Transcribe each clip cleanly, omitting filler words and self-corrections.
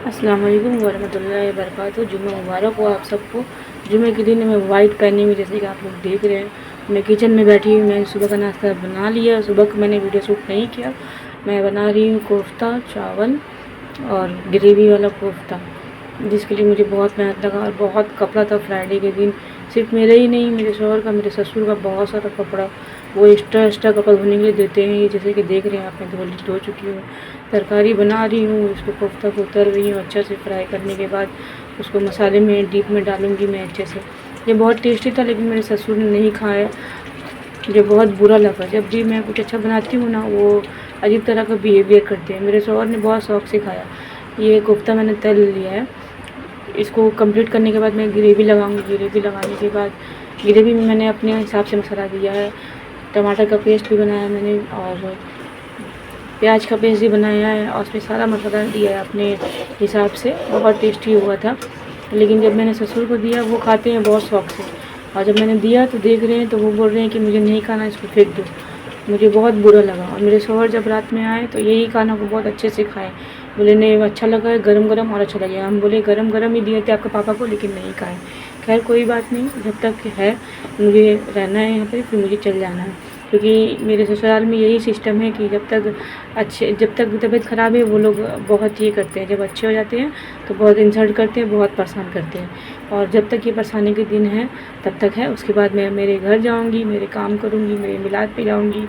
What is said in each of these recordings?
अस्सलाम वालेकुम वरहमतुल्लाहि वबरकातुहू। जुम्मा मुबारक हो आप सबको। जुम्मे के दिन मैं वाइट पहनी हुई, जैसे कि आप लोग देख रहे हैं। मैं किचन में बैठी हुई, मैंने सुबह का नाश्ता बना लिया। सुबह को मैंने वीडियो शूट नहीं किया। मैं बना रही हूँ कोफ्ता, चावल और ग्रेवी वाला कोफ्ता, जिसके लिए मुझे बहुत मेहनत लगा और बहुत कपड़ा था फ्राइडे के दिन। सिर्फ मेरा ही नहीं, मेरे शौहर का, मेरे ससुर का बहुत सारा कपड़ा वो एक्स्ट्रा कपड़ा धोने के लिए देते हैं। ये जैसे कि देख रहे हैं आप, मैं धो चुकी हूँ। तरकारी बना रही हूँ, इसको कोफ्ता को उतर रही हूँ। अच्छा से फ्राई करने के बाद उसको मसाले में डीप में डालूँगी मैं अच्छे से। ये बहुत टेस्टी था, लेकिन मेरे ससुर ने नहीं खाया, मुझे बहुत बुरा लगा। जब भी मैं कुछ अच्छा बनाती हूँ ना, वो अजीब तरह का बिहेवियर करते हैं। मेरे शौहर ने बहुत शौक़ से खाया। ये कोफ्ता मैंने तल लिया है। इसको कंप्लीट करने के बाद मैं ग्रेवी लगाऊंगी। ग्रेवी लगाने के बाद ग्रेवी में मैंने अपने हिसाब से मसाला दिया है। टमाटर का पेस्ट भी बनाया मैंने और प्याज का पेस्ट भी बनाया है, और उसमें सारा मसाला दिया है अपने हिसाब से। बहुत टेस्टी हुआ था। लेकिन जब मैंने ससुर को दिया, वो खाते हैं बहुत शौक़ से, और जब मैंने दिया तो देख रहे हैं, तो वो बोल रहे हैं कि मुझे नहीं खाना, इसको फेंक दो। मुझे बहुत बुरा लगा। और मेरे शौहर जब रात में आए तो यही खाना को बहुत अच्छे से खाए। बोले नहीं अच्छा लगा है, गरम गरम और अच्छा लगेगा। हम बोले गरम गरम ही दिए थे आपके पापा को, लेकिन नहीं खाए। खैर कोई बात नहीं, जब तक है मुझे रहना है यहाँ पे, फिर मुझे चल जाना है। क्योंकि मेरे ससुराल में यही सिस्टम है कि जब तक तबीयत ख़राब है, वो लोग बहुत ये करते हैं। जब अच्छे हो जाते हैं तो बहुत इंसल्ट करते हैं, बहुत परेशान करते हैं। और जब तक ये परेशानी के दिन है तब तक है। उसके बाद मैं मेरे घर जाऊंगी, मेरे काम करूंगी, मेरे मिलाद पे जाऊंगी,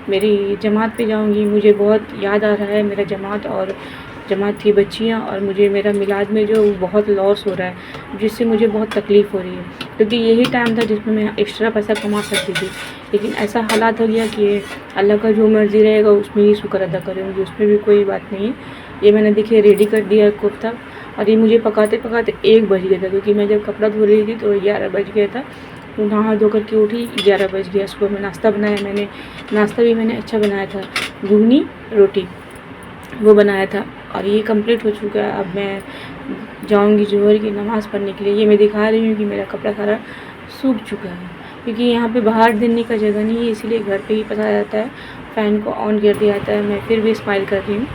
मेरी जमात पे जाऊंगी। मुझे बहुत याद आ रहा है मेरा जमात की बच्चियाँ, और मुझे मेरा मिलाद में जो बहुत लॉस हो रहा है, जिससे मुझे बहुत तकलीफ़ हो रही है। क्योंकि यही टाइम था जिसमें मैं एक्स्ट्रा पैसा कमा सकती थी। लेकिन ऐसा हालात हो गया कि अल्लाह का जो मर्ज़ी रहेगा उसमें ही शुक्र अदा करूँगी, उसमें भी कोई बात नहीं है। ये मैंने देखिए रेडी कर दिया कोफ्ता, और ये मुझे पकाते पकाते 1 बज गया था। क्योंकि मैं जब कपड़ा धो रही थी तो 11 बज गया था। तो नहा धो कर के उठी, 11 बज गया। सुबह में नाश्ता बनाया मैंने। नाश्ता भी मैंने अच्छा बनाया था, घुगनी रोटी वो बनाया था। और ये कंप्लीट हो चुका है। अब मैं जाऊंगी जोहर की नमाज़ पढ़ने के लिए। ये मैं दिखा रही हूँ कि मेरा कपड़ा सारा सूख चुका है, क्योंकि यहाँ पे बाहर देने का जगह नहीं है, इसीलिए घर पे ही पसारा जाता है। फ़ैन को ऑन कर दिया जाता है। मैं फिर भी स्माइल कर रही हूँ।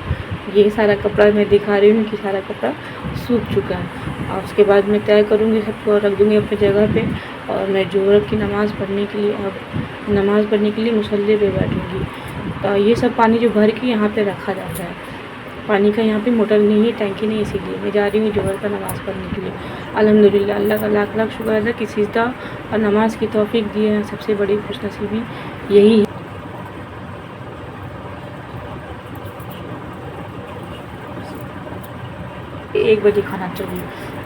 ये सारा कपड़ा मैं दिखा रही हूँ कि सारा कपड़ा सूख चुका है। और उसके बाद मैं तय करूँगी, सबको रख दूँगी अपनी जगह पे, और मैं जोहर की नमाज़ पढ़ने के लिए, अब नमाज़ पढ़ने के लिए मुसल्ले पे बैठूँगी। तो ये सब पानी जो भर के यहाँ पे रखा जाता है, पानी का यहाँ पे मोटर नहीं है, टैंकी नहीं, इसीलिए मैं जा रही हूँ जोहर का नमाज़ पढ़ने के लिए। अल्हम्दुलिल्लाह, अल्लाह का लाख लाख शुक्र अदा कि सिजदा और नमाज की तौफीक दी है। सबसे बड़ी खुशनसीबी यही है। 1 बजे खाना चाहिए।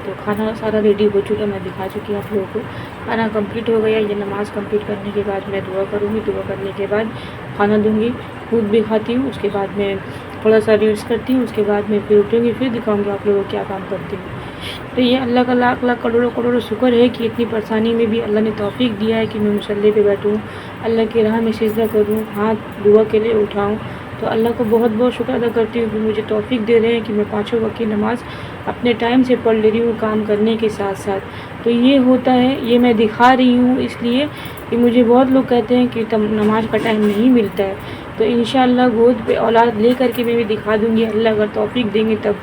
तो खाना सारा रेडी हो चुका, मैं दिखा चुकी हूँ आप लोगों को। खाना कंप्लीट हो गया। ये नमाज़ कंप्लीट करने के बाद मैं दुआ करूँगी। दुआ करने के बाद खाना दूँगी, खुद भी खाती हूँ। उसके बाद मैं थोड़ा सा रेस्ट करती हूँ। उसके बाद मैं फिर उठूँगी, फिर दिखाऊँगी आप लोगों को क्या काम करती हूँ। तो ये अल्लाह का लाख लाख करोड़ों करोड़ों शुक्र है कि इतनी परेशानी में भी अल्लाह ने तौफीक दिया है कि मैं मुसल्ले पे बैठूँ, अल्लाह की राह में सिजदा करूँ, हाथ दुआ के लिए उठाऊँ। तो अल्लाह को बहुत बहुत शुक्र अदा करती हूँ कि मुझे तौफीक दे रहे हैं कि मैं 5 वक्त की नमाज़ अपने टाइम से पढ़ ले रही हूँ, काम करने के साथ साथ। तो ये होता है, ये मैं दिखा रही हूँ इसलिए कि मुझे बहुत लोग कहते हैं कि तब नमाज़ का टाइम नहीं मिलता है। तो इंशाअल्लाह गोद पे औलाद ले करके मैं भी दिखा दूँगी, अल्लाह अगर तौफीक देंगे तब,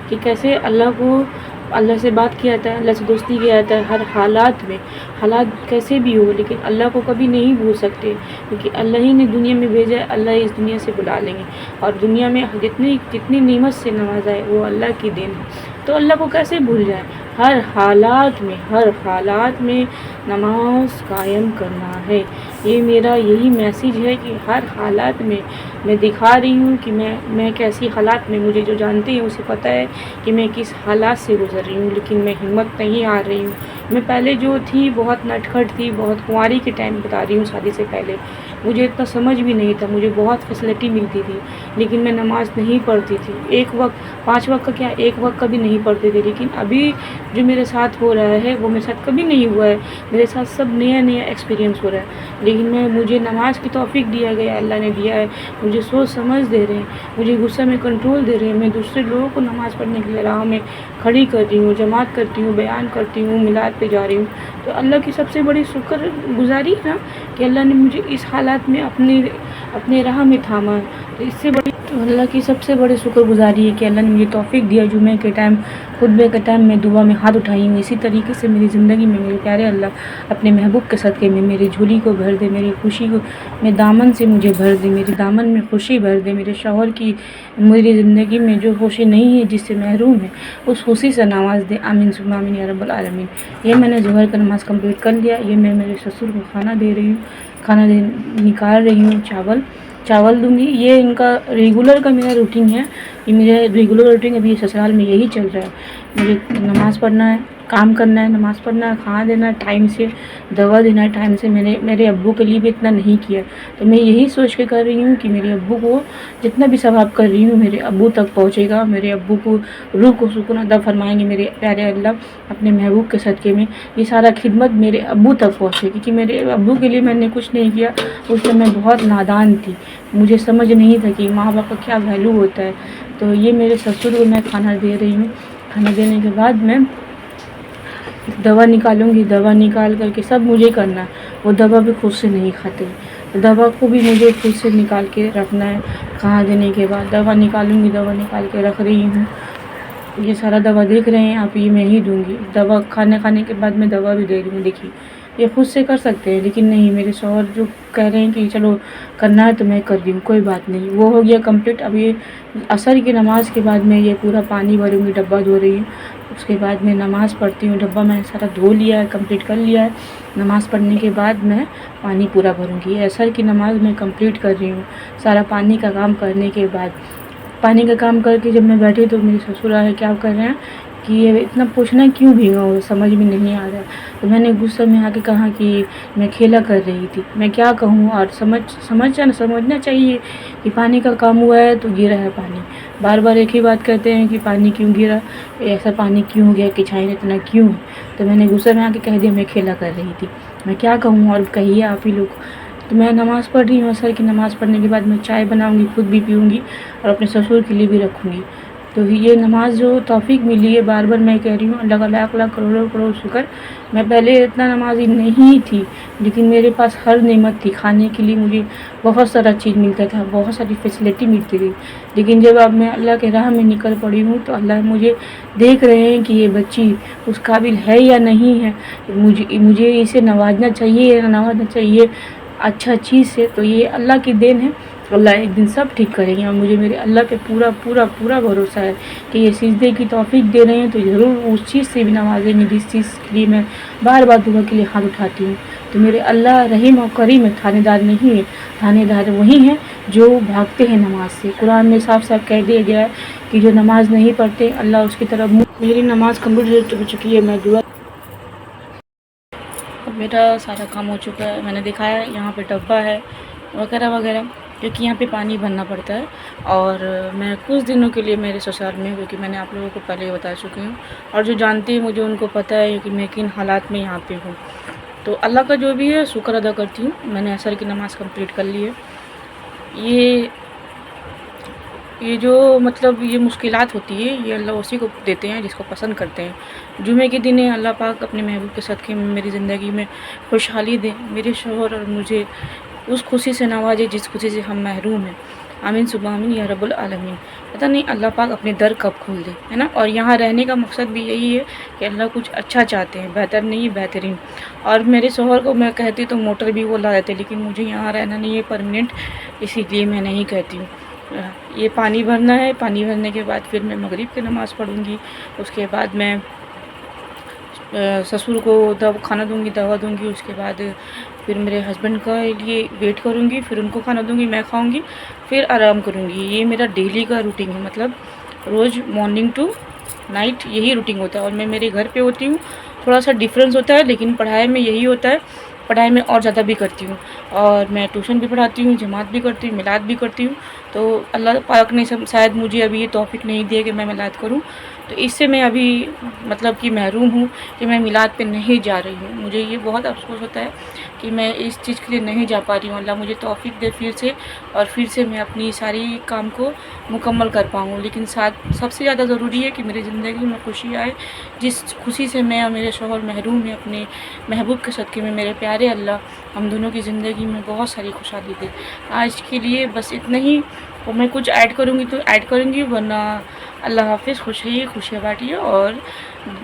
कि कैसे अल्लाह से बात किया जाता है, अल्लाह से दोस्ती किया जाता है हर हालात में। हालात कैसे भी हो, लेकिन अल्लाह को कभी नहीं भूल सकते, क्योंकि अल्लाह ही ने दुनिया में भेजा है, अल्लाह ही इस दुनिया से बुला लेंगे। और दुनिया में जितनी नेमत से नवाजा है वो अल्लाह की देन है। तो अल्लाह को कैसे भूल जाए। हर हालात में नमाज कायम करना है। ये मेरा यही मैसेज है कि हर हालात में मैं दिखा रही हूँ कि मैं कैसी हालात में, मुझे जो जानते हैं उसे पता है कि मैं किस हालात से गुज़र रही हूँ। लेकिन मैं हिम्मत नहीं हार रही हूँ। मैं पहले जो थी बहुत नटखट थी, बहुत कुंवारी के टाइम बता रही हूँ, शादी से पहले मुझे इतना समझ भी नहीं था। मुझे बहुत फैसिलिटी मिलती थी, लेकिन मैं नमाज़ नहीं पढ़ती थी। 1 वक्त, 5 वक्त का क्या, 1 वक्त का भी नहीं पढ़ती थी। लेकिन अभी जो मेरे साथ हो रहा है वो मेरे साथ कभी नहीं हुआ है। मेरे साथ सब नया एक्सपीरियंस हो रहा है। लेकिन मुझे नमाज की तौफीक दिया गया, अल्लाह ने दिया है। मुझे सोच समझ दे रहे हैं, मुझे गुस्सा में कंट्रोल दे रहे हैं। मैं दूसरे लोगों को नमाज़ पढ़ने के लिए राह में खड़ी कर रही हूँ, जमात करती हूँ, बयान करती हूँ, मिलाद पे जा रही हूँ। तो अल्लाह की सबसे बड़ी शुक्रगुज़ारी है ना कि अल्लाह ने मुझे इस हालात में अपने राह में थामा। तो इससे बड़ी तो अल्लाह की सबसे बड़ी शुक्रगुजारी है कि अल्लाह ने मुझे तौफीक दिया जुमे के टाइम, खुतबे के टाइम मैं दुआ में हाथ उठाई हूँ। इसी तरीके से मेरी ज़िंदगी में मेरे प्यारे अल्लाह अपने महबूब के सदक़े में मेरी झोली को भर दे, मेरी खुशी को में दामन से मुझे भर दे, मेरी दामन में खुशी भर दे। मेरे शौहर की मेरी ज़िंदगी में जो खुशी नहीं है, जिससे महरूम है, उस खुशी से नवाज़ दे। आमीन सुम्मा आमीन या रब्बल आलमीन। ये मैंने ज़ोहर का नमाज़ कंप्लीट कर लिया। ये मैं मेरे ससुर को खाना दे रही हूँ, खाना दे निकाल रही हूँ, चावल दूँगी। ये इनका रेगुलर का मेरा रूटीन है, ये मेरा रेगुलर रूटीन अभी ससुराल में यही चल रहा है। मुझे नमाज़ पढ़ना है, काम करना है, नमाज़ पढ़ना है, खाना देना है टाइम से, दवा देना है टाइम से। मेरे अब्बू के लिए भी इतना नहीं किया, तो मैं यही सोच के कर रही हूँ कि मेरे अब्बू को जितना भी सवाब कर रही हूँ मेरे अब्बू तक पहुँचेगा, मेरे अब्बू को रूह को सुकून अता फरमाएंगे मेरे प्यारे अल्लाह अपने महबूब के सदक़े में। ये सारा खिदमत मेरे अब्बू तक पहुँचे, क्योंकि मेरे अब्बू के लिए मैंने कुछ नहीं किया। उस समय मैं बहुत नादान थी, मुझे समझ नहीं था कि माँ बाप का क्या वैल्यू होता है। तो ये मेरे ससुर को मैं खाना दे रही हूँ। खाना देने के बाद मैं दवा निकालूंगी, दवा निकाल करके सब मुझे करना है। वो दवा भी खुद से नहीं खाते, दवा को भी मुझे खुद से निकाल के रखना है। खाना देने के बाद दवा निकालूंगी, दवा निकाल के रख रही हूँ। ये सारा दवा देख रहे हैं आप, ये मैं ही दूंगी। दवा खाने के बाद मैं दवा भी दे रही हूँ। देखिए ये खुद से कर सकते हैं, लेकिन नहीं, मेरे शौहर जो कह रहे हैं कि चलो करना है तो मैं कर रही हूँ, कोई बात नहीं। वो हो गया कंप्लीट। अब ये असर की नमाज़ के बाद मैं ये पूरा पानी भरूँगी, डब्बा धो रही हूँ। उसके बाद मैं नमाज़ पढ़ती हूँ, डब्बा मैंने सारा धो लिया है, कंप्लीट कर लिया है। नमाज़ पढ़ने के बाद मैं पानी पूरा भरूँगी। असर की नमाज़ मैं कंप्लीट कर रही हूँ सारा पानी का काम करने के बाद। पानी का काम करके जब मैं बैठी तो मेरे ससुर आए, क्या कर रहे हैं कि ये इतना पूछना क्यों भीगा हो, समझ में नहीं आ रहा है। तो मैंने गुस्से में आके कहा कि मैं खेला कर रही थी। मैं क्या कहूँ, और समझना चाहिए कि पानी का काम हुआ है तो गिरा है पानी। बार बार एक ही बात कहते हैं कि पानी क्यों गिरा, ऐसा पानी क्यों हो गया, कि छाई इतना क्यों है। तो मैंने गुस्से में आके कह दिया मैं खेला कर रही थी। मैं क्या कहूँ, और कहिए आप ही लोग। तो मैं नमाज़ पढ़ रही हूँ। असर की नमाज़ पढ़ने के बाद मैं चाय बनाऊँगी, खुद भी पीऊँगी और अपने ससुर के लिए भी रखूँगी। तो ये नमाज़ जो तौफीक मिली है, बार बार मैं कह रही हूँ अल्लाह का लाख लाख करोड़ों करोड़ शुक्र। मैं पहले इतना नमाज़ी नहीं थी, लेकिन मेरे पास हर नेमत थी। खाने के लिए मुझे बहुत सारा चीज़ मिलता था, बहुत सारी फैसिलिटी मिलती थी। लेकिन जब अब मैं अल्लाह के राह में निकल पड़ी हूँ तो अल्लाह मुझे देख रहे हैं कि ये बच्ची उस काबिल है या नहीं है। मुझे इसे नवाजना चाहिए या नवाजना चाहिए अच्छा चीज़ से। तो ये अल्लाह की देन है, अल्लाह एक दिन सब ठीक करेंगे। और मुझे मेरे अल्लाह पे पूरा पूरा पूरा भरोसा है कि ये सिजदे की तौफीक दे रहे हैं तो ज़रूर उस चीज़ से भी नवाजेंगे जिस चीज़ के लिए मैं बार बार दुआ के लिए हाथ उठाती हूँ। तो मेरे अल्लाह रहीम और करीम है, थानेदार नहीं है। थानेदार वही हैं जो भागते हैं नमाज से। कुरान में साफ साफ कह दिया गया है कि जो नमाज नहीं पढ़ते अल्लाह उसकी तरफ मेरी नमाज़ कंप्लीट हो चुकी है। मैं दुआ, मेरा सारा काम हो चुका है। मैंने दिखाया यहाँ पे डब्बा है वगैरह वगैरह, क्योंकि यहाँ पे पानी भरना पड़ता है। और मैं कुछ दिनों के लिए मेरे ससुराल में हूँ, क्योंकि मैंने आप लोगों को पहले ही बता चुकी हूँ। और जो जानते हैं मुझे उनको पता है कि मैं किन हालात में यहाँ पे हूँ। तो अल्लाह का जो भी है शुक्र अदा करती हूँ। मैंने असर की नमाज़ कंप्लीट कर ली है। ये जो मतलब ये मुश्किलात होती है ये अल्लाह उसी को देते हैं जिसको पसंद करते हैं। जुमे के दिन अल्लाह पाक अपने महबूब के सदक़े में मेरी ज़िंदगी में खुशहाली दे, मेरे शौहर और मुझे उस खुशी से नवाजे जिस खुशी से हम महरूम हैं। आमीन सुबह आमीन या रब्बुल आलमीन। पता नहीं अल्लाह पाक अपने दर कब खोल दे, है ना। और यहाँ रहने का मकसद भी यही है कि अल्लाह कुछ अच्छा चाहते हैं, बेहतर नहीं बेहतरीन। और मेरे शौहर को मैं कहती तो मोटर भी वो ला देते, लेकिन मुझे यहाँ रहना नहीं है परमानेंट, इसीलिए मैं नहीं कहती हूँ। ये पानी भरना है, पानी भरने के बाद फिर मैं मगरिब की नमाज़ पढ़ूँगी। उसके बाद मैं ससुर को खाना दूँगी, दवा दूँगी। उसके बाद फिर मेरे हस्बैंड का लिए वेट करूँगी, फिर उनको खाना दूँगी, मैं खाऊँगी, फिर आराम करूँगी। ये मेरा डेली का रूटीन है, मतलब रोज़ मॉर्निंग टू नाइट यही रूटीन होता है। और मैं मेरे घर पे होती हूँ, थोड़ा सा डिफरेंस होता है, लेकिन पढ़ाई में यही होता है। पढ़ाई में और ज़्यादा भी करती हूँ, और मैं ट्यूशन भी पढ़ाती हूँ, जमात भी करती हूँ, मिलाद भी करती हूँ। तो अल्लाह पाक ने शायद मुझे अभी ये तौफीक नहीं दिया कि मैं मिलाद करूँ, तो इससे मैं अभी मतलब कि महरूम हूँ कि मैं मिलाद पे नहीं जा रही हूँ। मुझे ये बहुत अफसोस होता है कि मैं इस चीज़ के लिए नहीं जा पा रही हूँ। अल्लाह मुझे तौफीक दे फिर से, और फिर से मैं अपनी सारी काम को मुकम्मल कर पाऊँ। लेकिन साथ सबसे ज़्यादा ज़रूरी है कि मेरी ज़िंदगी में खुशी आए, जिस खुशी से मैं और मेरे शौहर महरूम हैं अपने महबूब के सदक़े में। मेरे प्यारे अल्लाह हम दोनों की ज़िंदगी ज़िंदगी में बहुत सारी खुशहाली दे। आज के लिए बस इतना ही, और मैं कुछ ऐड करूँगी तो ऐड करूँगी, वरना अल्लाह हाफ़िज़। खुश रहिए, खुशियाँ बाँटिए और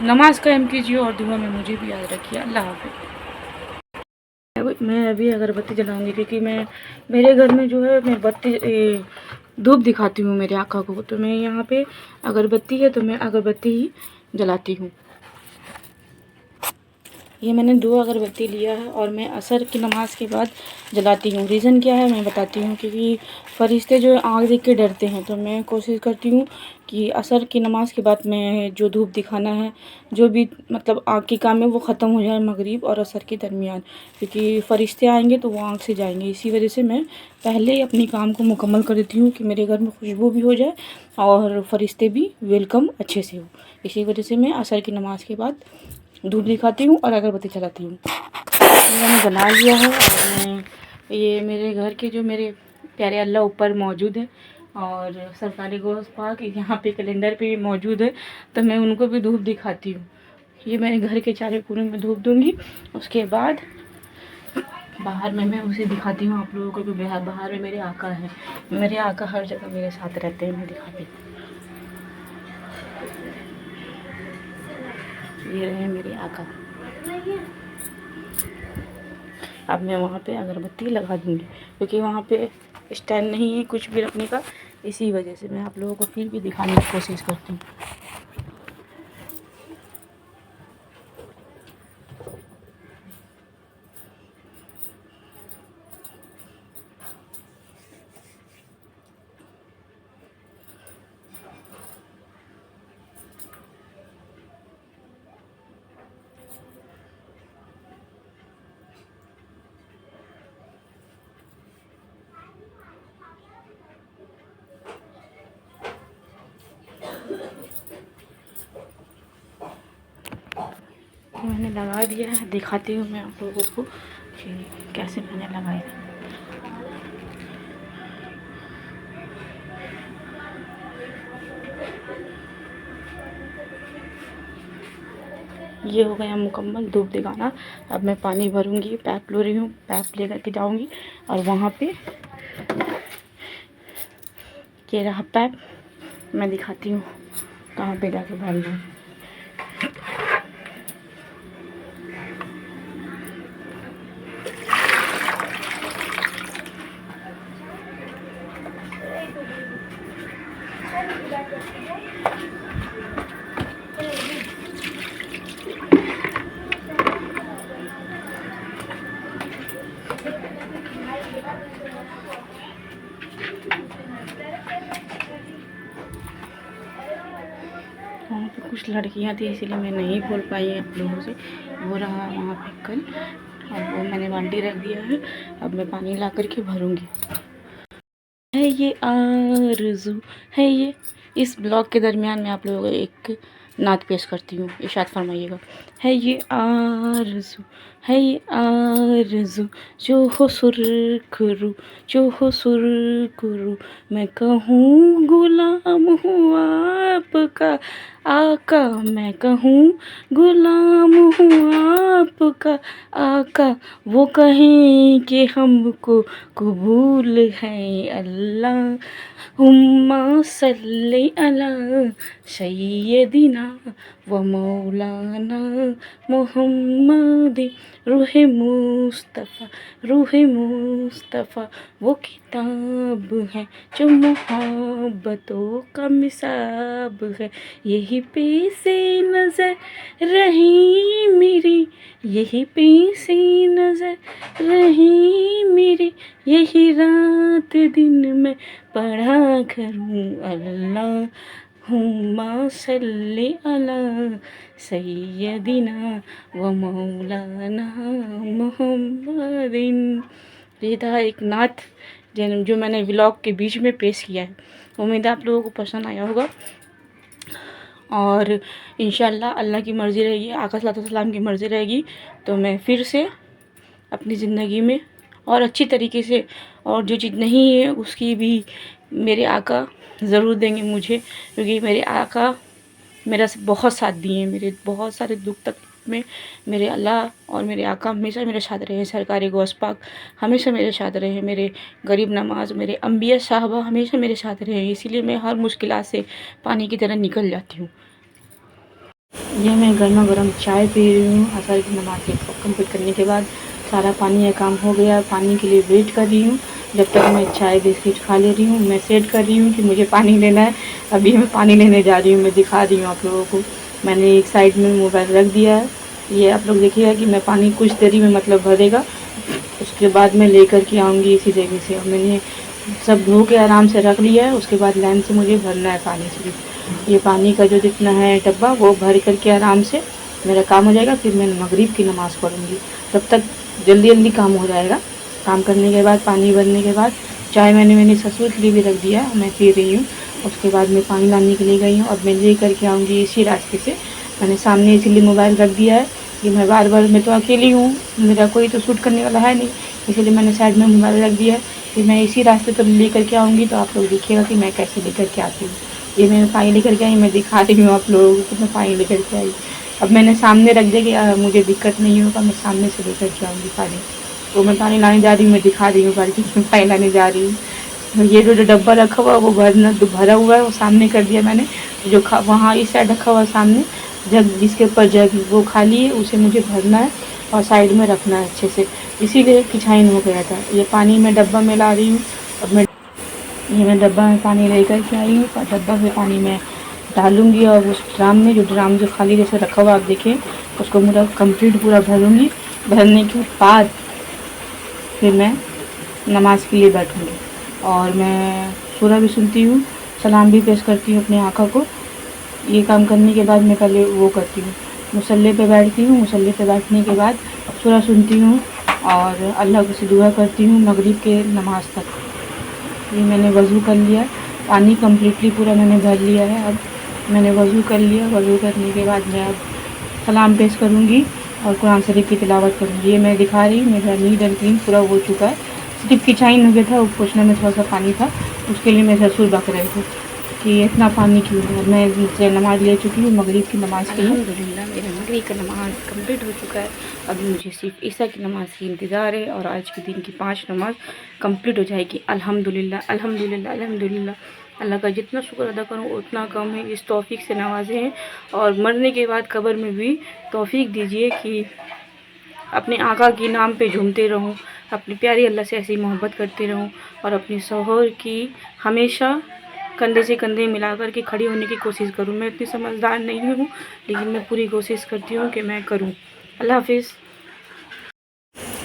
नमाज़ कायम कीजिए और दुआ में मुझे भी याद रखिए। अल्लाह हाफ़िज़। मैं अभी अगरबत्ती जलाऊँगी, क्योंकि मैं मेरे घर में जो है मैं बत्ती धूप दिखाती हूँ मेरे आका को, तो मैं यहाँ पे अगरबत्ती है तो मैं अगरबत्ती ही जलाती हूँ। ये मैंने 2 अगरबत्ती लिया है और मैं असर की नमाज़ के बाद जलाती हूँ। रीज़न क्या है मैं बताती हूँ, क्योंकि फ़रिश्ते जो आग देख के डरते हैं, तो मैं कोशिश करती हूँ कि असर की नमाज़ के बाद मैं जो धूप दिखाना है, जो भी मतलब आग की काम है वो ख़त्म हो जाए मगरिब और असर के दरमियान, क्योंकि फ़रिश्ते आएंगे तो वो आग से जाएंगे। इसी वजह से मैं पहले ही अपनी काम को मुकम्मल कर देती हूँ कि मेरे घर में खुशबू भी हो जाए और फ़रिश्ते भी वेलकम अच्छे से हो। इसी वजह से मैं असर की नमाज़ के बाद धूप दिखाती हूँ और अगरबत्ती चलाती हूँ। ये मैंने बना लिया है और मैं ये मेरे घर के जो मेरे प्यारे अल्लाह ऊपर मौजूद है और सरकारी गोश्त पाक यहाँ पे कैलेंडर पे भी मौजूद है, तो मैं उनको भी धूप दिखाती हूँ। ये मेरे घर के चारों कोने में धूप दूँगी। उसके बाद बाहर में मैं उसे दिखाती हूँ आप लोगों को, भी बाहर में मेरे आका हैं। मेरे आका हर जगह मेरे साथ रहते हैं, मैं दिखाती हूँ। ये रहे मेरे आका। अब मैं वहाँ पे अगरबत्ती लगा दूँगी, क्योंकि वहाँ पे स्टैंड नहीं है कुछ भी रखने का। इसी वजह से मैं आप लोगों को फिर भी दिखाने की कोशिश करती हूँ। मैंने लगा दिया है, दिखाती हूँ मैं आप लोगों को कि कैसे मैंने लगाया। ये हो गया मुकम्मल धूप दिखाना। अब मैं पानी भरूंगी, पैप ले रही हूँ, पैप लेकर के जाऊंगी और वहाँ पे ये रहा पैप। मैं दिखाती हूँ कहाँ पे जाके भरना है। वहाँ पे कुछ लड़कियाँ थी, इसीलिए मैं नहीं बोल पाई आप लोगों से। वो रहा वहाँ पे कल, अब वो मैंने बाल्टी रख दिया है। अब मैं पानी ला करके भरूंगी। है ये आरज़ू, है ये। इस ब्लॉग के दरमियान मैं आप लोगों को एक नात पेश करती हूँ, इरशाद फरमाइएगा। है ये आरज़ू, है ये आरज़ू, जो हो सुरखरू, जो हो सुरखरू, मैं कहूँ गुलाम हूँ आपका आका, मैं कहूँ गुलाम हूँ आपका आका। वो कहें कि हमको कबूल है अल्लाह, हुम्मा सल्ली अला सय्यदिना व मौलाना मोहम्मद रूह मुस्तफ़ा, रूह मुस्तफ़ा। वो किताब है जो मोहब्बतों का मिसाब है, यही पे से नज़र रही मेरी, यही पे से नज़र रही मेरी, यही रात दिन में पढ़ा करूँ अल्लाह, हुम्मा सल्ली अला सय्यदिना व मौलाना मोहम्मदिन। ये था एक नात जो मैंने व्लॉग के बीच में पेश किया है। उम्मीद है आप लोगों को पसंद आया होगा और इंशाअल्लाह अल्लाह की मर्ज़ी रहेगी, आका सल्लल्लाहु की मर्ज़ी रहेगी तो मैं फिर से अपनी ज़िंदगी में और अच्छी तरीके से, और जो चीज़ नहीं है उसकी भी मेरे आका ज़रूर देंगे मुझे, क्योंकि मेरे आका मेरा बहुत साथ दिए हैं, मेरे बहुत सारे दुख तक में मेरे अल्लाह और मेरे आका हमेशा मेरे साथ रहे, सरकारी गौस पाक हमेशा मेरे साथ रहे, मेरे गरीब नवाज, मेरे अम्बिया साहबा हमेशा मेरे साथ रहे। इसीलिए मैं हर मुश्किलात से पानी की तरह निकल जाती हूँ। ये मैं गर्मा गर्म चाय पी रही हूँ। असर की नमाज़ कंप्लीट करने के बाद सारा पानी का काम हो गया। पानी के लिए वेट कर रही हूँ। जब तक मैं चाय बिस्किट खा ले रही हूँ, मैं सेट कर रही हूँ कि मुझे पानी लेना है। अभी मैं पानी लेने जा रही हूँ। मैं दिखा रही हूँ आप लोगों को। मैंने एक साइड में मोबाइल रख दिया है। ये आप लोग देखिएगा कि मैं पानी कुछ देरी में मतलब भरेगा, उसके बाद मैं लेकर के आऊँगी इसी जगह से। और मैंने सब धो के आराम से रख लिया है। उसके बाद लाइन से मुझे भरना है पानी सिर्फ। ये पानी का जो जितना है डब्बा वो भर करके आराम से मेरा काम हो जाएगा। फिर मैं मगरिब की नमाज़ पढ़ूँगी। तब तक जल्दी जल्दी काम हो जाएगा। काम करने के बाद, पानी भरने के बाद, चाय मैंने ससुर के लिए भी रख दिया, मैं पी रही हूँ। उसके बाद मैं पानी लाने के लिए गई हूँ और मैं ले करके आऊँगी इसी रास्ते से। मैंने सामने इसीलिए मोबाइल रख दिया है कि मैं बार बार, मैं तो अकेली हूँ, मेरा कोई तो शूट करने वाला है नहीं, इसलिए मैंने साइड में मोबाइल रख दिया है कि मैं इसी रास्ते पर ले करके आऊँगी। तो आप लोग देखिएगा कि मैं कैसे लेकर के आती हूँ। ये मैं पानी लेकर के आई, मैं दिखा रही हूँ आप लोगों को कि मैं पानी लेकर के आई। अब मैंने सामने रख दिया कि मुझे दिक्कत नहीं होगा, मैं सामने से लेकर के आऊँगी पानी। तो मैं पानी लाने जा रही हूँ, मैं दिखा रही हूँ बाल्टी में पानी लाने जा रही हूँ। तो ये जो डब्बा रखा हुआ वो भरा हुआ है, वो सामने कर दिया मैंने। जो वहाँ इस साइड रखा हुआ सामने जग, जिसके ऊपर जग वो खाली है, उसे मुझे भरना है और साइड में रखना है अच्छे से। इसीलिए किछाइन हो गया था। ये पानी मैं डब्बा में ला रही हूँ। अब मैं डब्बा में पानी लेकर के आई हूँ। डब्बा में पानी मैं डालूँगी और उस ड्राम जो खाली जैसे रखा हुआ आप देखिए, उसको पूरा कंप्लीट पूरा भरूँगी। भरने के बाद फिर मैं नमाज़ के लिए बैठूँगी और मैं सूरा भी सुनती हूँ, सलाम भी पेश करती हूँ अपने आका को। ये काम करने के बाद मैं पहले वो करती हूँ, मुसल्ले पे बैठती हूँ। मुसल्ले पे बैठने के बाद सूरा सुनती हूँ और अल्लाह से दुआ करती हूँ मगरिब के नमाज़ तक। ये मैंने वज़ू कर लिया, पानी कम्प्लीटली पूरा मैंने भर लिया है। अब मैंने वज़ू कर लिया। वज़ू करने के बाद मैं अब सलाम पेश करूँगी और कुरान शरीफ की तिलावत करूँगी। ये मैं दिखा रही हूँ, मेरा नींद एंड क्लीन पूरा हो चुका है। सिर्फ किचाइन हो गया था, वो पोछने में थोड़ा सा पानी था, उसके लिए मेरे ससुर बक रहे थे कि इतना पानी क्यों है। मैं नमाज़ ले चुकी हूँ मगरिब की नमाज़ के लिए। अल्हम्दुलिल्लाह मेरा मगरिब का नमाज़ कंप्लीट हो चुका है। अभी मुझे सिर्फ ईसा की नमाज़ की इंतज़ार है और आज के दिन की 5 नमाज़ कंप्लीट हो जाएगी। अल्हम्दुलिल्लाह अल्हम्दुलिल्लाह अल्हम्दुलिल्लाह। अल्लाह का जितना शुक्र अदा करूँ उतना कम है। इस तौफीक से नवाजे हैं और मरने के बाद कब्र में भी तौफीक दीजिए कि अपने आका के नाम पे झूमते रहूँ, अपनी प्यारी अल्लाह से ऐसी मोहब्बत करते रहूँ और अपनी शौहर की हमेशा कंधे से कंधे मिलाकर के खड़ी होने की कोशिश करूँ। मैं इतनी समझदार नहीं हूँ, लेकिन मैं पूरी कोशिश करती हूँ कि मैं करूँ। अल्लाह हाफिज़।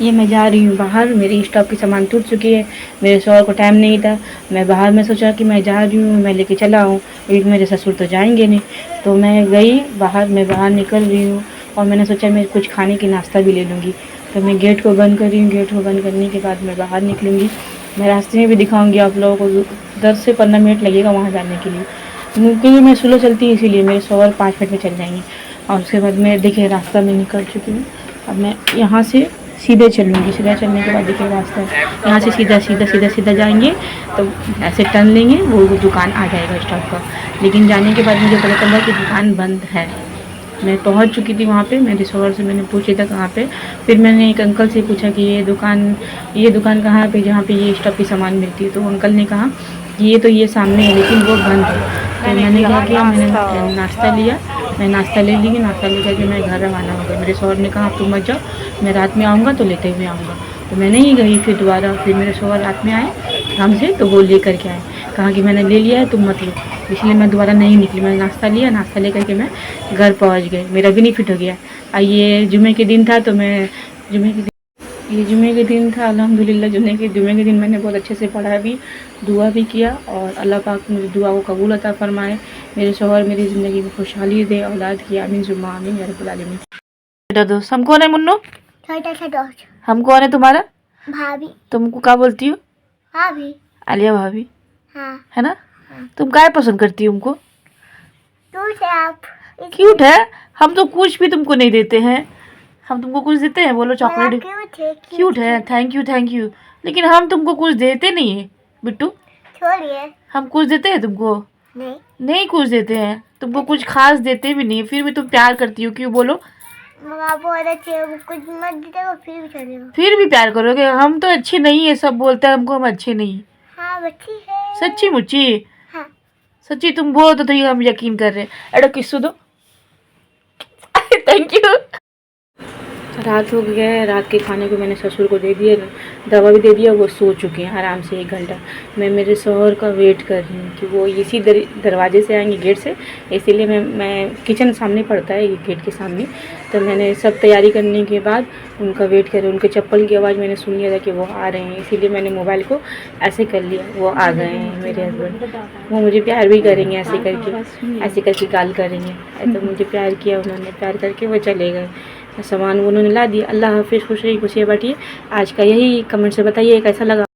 ये मैं जा रही हूँ बाहर, मेरी स्टॉप की सामान टूट चुकी है। मेरे शौहर को टाइम नहीं था, मैं बाहर में सोचा कि मैं जा रही हूँ, मैं लेके चला हूँ, लेकिन मेरे ससुर तो जाएंगे नहीं। तो मैं गई बाहर, मैं बाहर निकल रही हूँ और मैंने सोचा मैं कुछ खाने की नाश्ता भी ले लूँगी। तो मैं गेट को बंद कर रही हूँ। गेट को बंद करने के बाद मैं बाहर निकलूँगी। मैं रास्ते में भी दिखाऊँगी आप लोगों को, 10 से 15 मिनट लगेगा वहाँ जाने के लिए, क्योंकि मैं स्लो चलती हूँ, इसीलिए मेरे शौहर 5 मिनट में चल जाएंगे। और उसके बाद मैं देखिए रास्ता में निकल चुकी हूँ। अब मैं यहाँ से सीधे चलूँगी। सीधा चलने के बाद देखिए रास्ता है, यहाँ से सीधा सीधा सीधा सीधा जाएंगे तो ऐसे टर्न लेंगे, वो दुकान आ जाएगा स्टॉप का। लेकिन जाने के बाद मुझे पता चला कि दुकान बंद है। मैं पहुँच चुकी थी वहाँ पे, मेरे शौहर से मैंने पूछा था कहाँ पे। फिर मैंने एक अंकल से पूछा कि ये दुकान कहाँ पे, जहाँ पे ये स्टॉप की सामान मिलती है। तो अंकल ने कहा ये सामने है, लेकिन वो बंद है। तो मैंने क्या किया, मैंने नाश्ता लिया, मैं नाश्ता ले ली। नाश्ता लेकर के मैं घर रवाना हो गई। मेरे शौहर ने कहा आप तुम मत जाओ, मैं रात में आऊँगा तो लेते हुए आऊँगा। तो मैं नहीं गई फिर दोबारा। फिर मेरे शौहर रात में आए काम से, तो वो ले करके आए, कहा कि मैंने ले लिया है तुम मत लो। इसलिए मैं दोबारा नहीं निकली। मैंने नाश्ता लिया, नाश्ता लेकर के मैं घर पहुँच गई। मेरा बेनिफिट हो गया। ये जुमे के दिन था, तो मैं जुमे के दिन था अल्हम्दुलिल्लाह। जुमे के दिन मैंने बहुत अच्छे से पढ़ा भी, दुआ भी किया और अल्लाह पाक मुझे दुआ को कबूल अता फरमाए। मेरे शौहर मेरी ज़िंदगी में खुशहाली दे, औलाद की आमीन जुम्मा आमीन या रब्बुल आलमीन। बेटा दोस्त हम कौन है मुन्नू? छोटा सा दोस्त। हम कौन है तुम्हारा? भाभी। तुमको क्या बोलती हो? भाभी। आलिया भाभी। हाँ। है ना? हाँ। तुम क्या पसंद करती हो हमको? क्यूट है आप। क्यूट है? हम तो कुछ भी तुमको नहीं देते हैं। हम तुमको कुछ देते हैं? बोलो चॉकलेट। क्यूट है, थैंक यू। लेकिन हम तुमको कुछ देते नहीं है बिट्टू। छोड़िए। हम कुछ देते हैं तुमको? नहीं। नहीं कुछ देते हैं तुमको, कुछ खास देते भी नहीं, फिर भी तुम प्यार करती हो, क्यों बोलो? मम्मा बहुत अच्छी है, वो कुछ मत देते वो फिर भी चलेगा। फिर भी प्यार करोगे? हम तो अच्छे नहीं है, सब बोलते हैं हमको हम अच्छे नहीं। हाँ बच्ची है। सच्ची मुच्ची? हाँ सच्ची तुम बोलो तो हम यकीन कर रहे हैं। एडो किस्सू दो। Thank you. रात हो गया है, रात के खाने को मैंने ससुर को दे दिया, दवा भी दे दिया, वो सो चुके हैं आराम से 1 घंटा। मैं मेरे शौहर का वेट कर रही हूँ कि वो इसी दरवाजे से आएंगे, गेट से, इसीलिए मैं किचन सामने पड़ता है गेट के सामने, तो मैंने सब तैयारी करने के बाद उनका वेट कर रही हूँ। उनके चप्पल की आवाज़ मैंने सुन लिया था कि वो आ रहे हैं, इसीलिए मैंने मोबाइल को ऐसे कर लिया। वो आ गए हैं मेरे हस्बैंड, वो मुझे प्यार भी करेंगे ऐसे करके गाल करेंगे। तो मुझे प्यार किया उन्होंने, प्यार करके वो चले गए। सामान उन्होंने ला दिया। अल्लाह हाफिज़, खुश रहिए, खुशियाँ बाँटिए। आज का यही कमेंट से बताइए कैसा लगा।